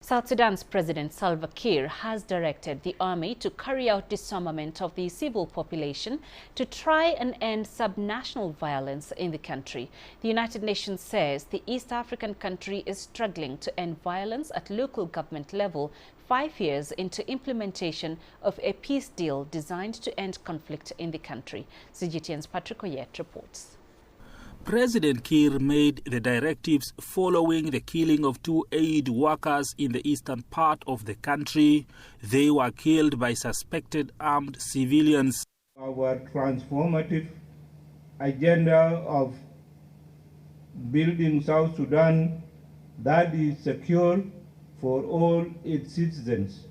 South Sudan's President Salva Kiir has directed the army to carry out disarmament of the civil population to try and end subnational violence in the country. The United Nations says the East African country is struggling to end violence at local government level 5 years into implementation of a peace deal designed to end conflict in the country. CGTN's Patrick Oyet reports. President Kiir made the directives following the killing of 2 aid workers in the eastern part of the country. They were killed by suspected armed civilians. Our transformative agenda of building South Sudan that is secure for all its citizens,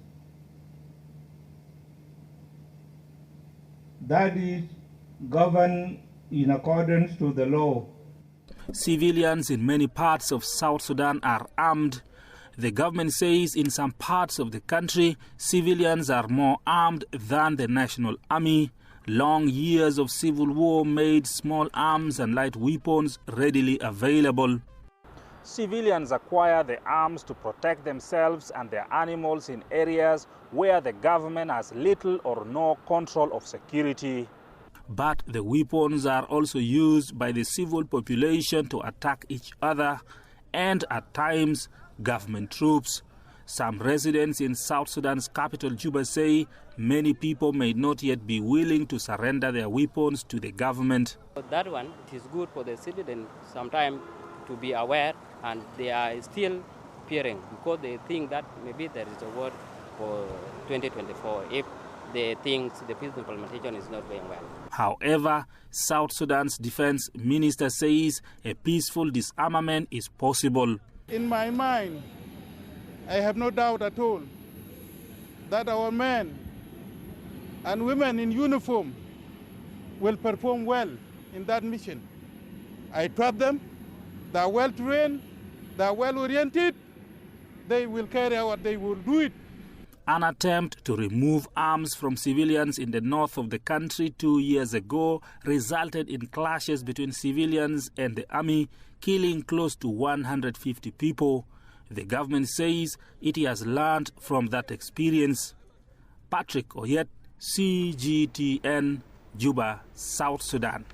that is governed in accordance to the law. Civilians in many parts of South Sudan are armed. The government says in some parts of the country, civilians are more armed than the national army. Long years of civil war made small arms and light weapons readily available. Civilians acquire the arms to protect themselves and their animals in areas where the government has little or no control of security. But the weapons are also used by the civil population to attack each other and, at times, government troops. Some residents in South Sudan's capital, Juba, say many people may not yet be willing to surrender their weapons to the government. That one, it is good for the citizens sometimes to be aware, and they are still fearing because they think that maybe there is a war for 2024 if they think the peace implementation is not going well. However, South Sudan's defense minister says a peaceful disarmament is possible. In my mind, I have no doubt at all that our men and women in uniform will perform well in that mission. I trust them. They are well trained, they are well oriented, they will carry out, they will do it. An attempt to remove arms from civilians in the north of the country 2 years ago resulted in clashes between civilians and the army, killing close to 150 people. The government says it has learned from that experience. Patrick Oyet, CGTN, Juba, South Sudan.